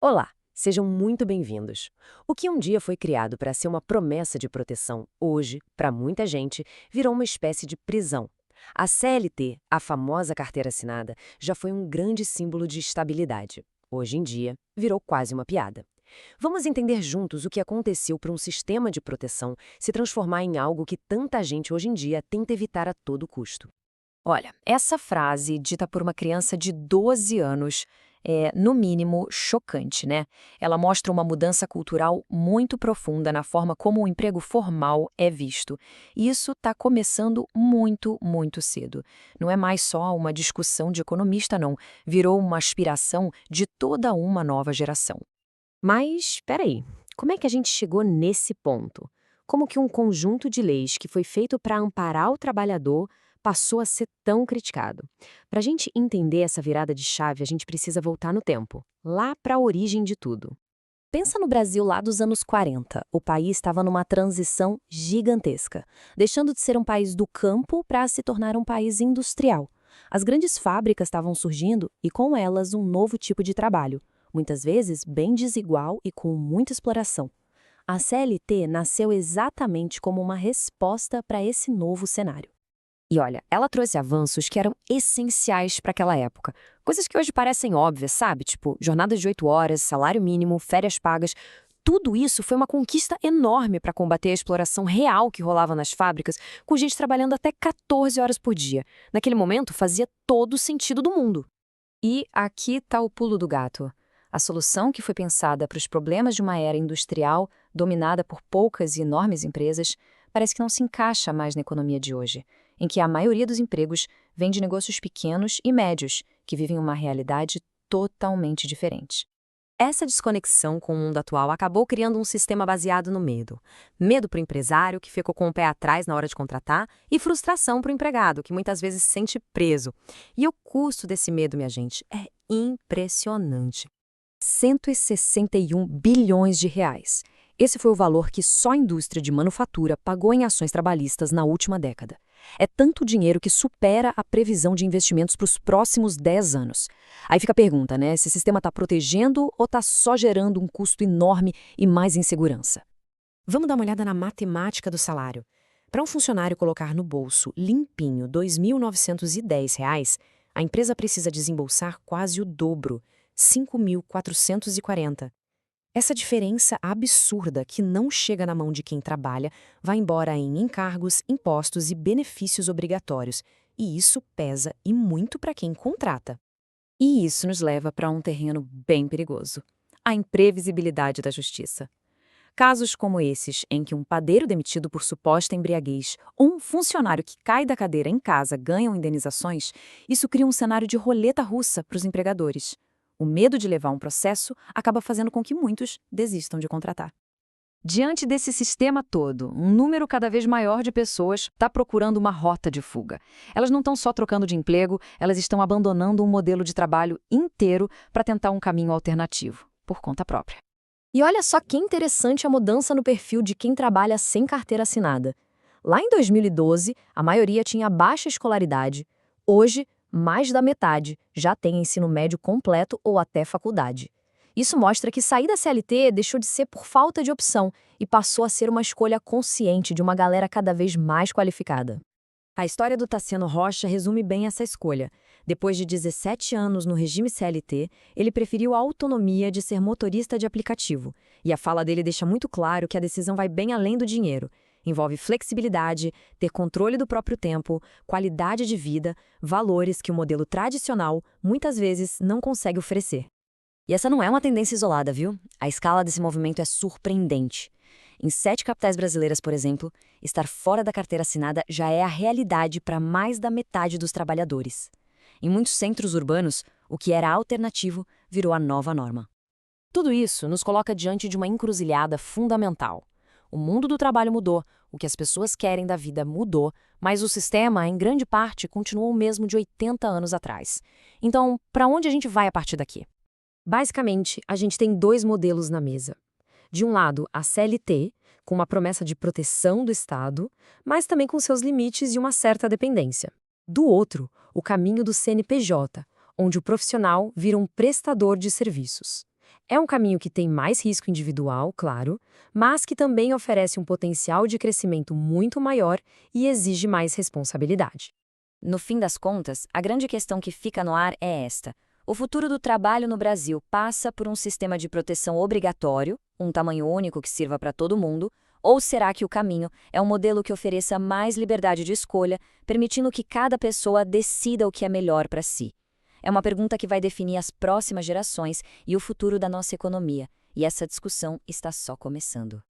Olá, sejam muito bem-vindos. O que um dia foi criado para ser uma promessa de proteção, hoje, para muita gente, virou uma espécie de prisão. A CLT, a famosa carteira assinada, já foi um grande símbolo de estabilidade. Hoje em dia, virou quase uma piada. Vamos entender juntos o que aconteceu para um sistema de proteção se transformar em algo que tanta gente hoje em dia tenta evitar a todo custo. Olha, essa frase, dita por uma criança de 12 anos, é, no mínimo, chocante, né? Ela mostra uma mudança cultural muito profunda na forma como o emprego formal é visto. E isso está começando muito, muito cedo. Não é mais só uma discussão de economista, não. Virou uma aspiração de toda uma nova geração. Mas, espera aí, como é que a gente chegou nesse ponto? Como que um conjunto de leis que foi feito para amparar o trabalhador passou a ser tão criticado? Para a gente entender essa virada de chave, a gente precisa voltar no tempo, lá para a origem de tudo. Pensa no Brasil lá dos anos 40. O país estava numa transição gigantesca, deixando de ser um país do campo para se tornar um país industrial. As grandes fábricas estavam surgindo e com elas um novo tipo de trabalho, muitas vezes bem desigual e com muita exploração. A CLT nasceu exatamente como uma resposta para esse novo cenário. E olha, ela trouxe avanços que eram essenciais para aquela época. Coisas que hoje parecem óbvias, sabe? Tipo, jornadas de 8 horas, salário mínimo, férias pagas. Tudo isso foi uma conquista enorme para combater a exploração real que rolava nas fábricas, com gente trabalhando até 14 horas por dia. Naquele momento, fazia todo o sentido do mundo. E aqui está o pulo do gato. A solução que foi pensada para os problemas de uma era industrial dominada por poucas e enormes empresas parece que não se encaixa mais na economia de hoje, em que a maioria dos empregos vem de negócios pequenos e médios, que vivem uma realidade totalmente diferente. Essa desconexão com o mundo atual acabou criando um sistema baseado no medo. Medo para o empresário, que ficou com o pé atrás na hora de contratar, e frustração para o empregado, que muitas vezes se sente preso. E o custo desse medo, minha gente, é impressionante. 161 bilhões de reais. Esse foi o valor que só a indústria de manufatura pagou em ações trabalhistas na última década. É tanto dinheiro que supera a previsão de investimentos para os próximos 10 anos. Aí fica a pergunta, né? Se o sistema está protegendo ou está só gerando um custo enorme e mais insegurança? Vamos dar uma olhada na matemática do salário. Para um funcionário colocar no bolso limpinho R$ 2.910, a empresa precisa desembolsar quase o dobro, R$ 5.440. Essa diferença absurda que não chega na mão de quem trabalha vai embora em encargos, impostos e benefícios obrigatórios, e isso pesa e muito para quem contrata. E isso nos leva para um terreno bem perigoso: a imprevisibilidade da justiça. Casos como esses, em que um padeiro demitido por suposta embriaguez ou um funcionário que cai da cadeira em casa ganham indenizações, isso cria um cenário de roleta russa para os empregadores. O medo de levar um processo acaba fazendo com que muitos desistam de contratar. Diante desse sistema todo, um número cada vez maior de pessoas está procurando uma rota de fuga. Elas não estão só trocando de emprego, elas estão abandonando um modelo de trabalho inteiro para tentar um caminho alternativo, por conta própria. E olha só que interessante a mudança no perfil de quem trabalha sem carteira assinada. Lá em 2012, a maioria tinha baixa escolaridade. Hoje, mais da metade já tem ensino médio completo ou até faculdade. Isso mostra que sair da CLT deixou de ser por falta de opção e passou a ser uma escolha consciente de uma galera cada vez mais qualificada. A história do Tassiano Rocha resume bem essa escolha. Depois de 17 anos no regime CLT, ele preferiu a autonomia de ser motorista de aplicativo. E a fala dele deixa muito claro que a decisão vai bem além do dinheiro. Envolve flexibilidade, ter controle do próprio tempo, qualidade de vida, valores que o modelo tradicional muitas vezes não consegue oferecer. E essa não é uma tendência isolada, viu? A escala desse movimento é surpreendente. Em 7 capitais brasileiras, por exemplo, estar fora da carteira assinada já é a realidade para mais da metade dos trabalhadores. Em muitos centros urbanos, o que era alternativo virou a nova norma. Tudo isso nos coloca diante de uma encruzilhada fundamental. O mundo do trabalho mudou, o que as pessoas querem da vida mudou, mas o sistema, em grande parte, continuou o mesmo de 80 anos atrás. Então, para onde a gente vai a partir daqui? Basicamente, a gente tem dois modelos na mesa. De um lado, a CLT, com uma promessa de proteção do Estado, mas também com seus limites e uma certa dependência. Do outro, o caminho do CNPJ, onde o profissional vira um prestador de serviços. É um caminho que tem mais risco individual, claro, mas que também oferece um potencial de crescimento muito maior e exige mais responsabilidade. No fim das contas, a grande questão que fica no ar é esta: o futuro do trabalho no Brasil passa por um sistema de proteção obrigatório, um tamanho único que sirva para todo mundo, ou será que o caminho é um modelo que ofereça mais liberdade de escolha, permitindo que cada pessoa decida o que é melhor para si? É uma pergunta que vai definir as próximas gerações e o futuro da nossa economia, e essa discussão está só começando.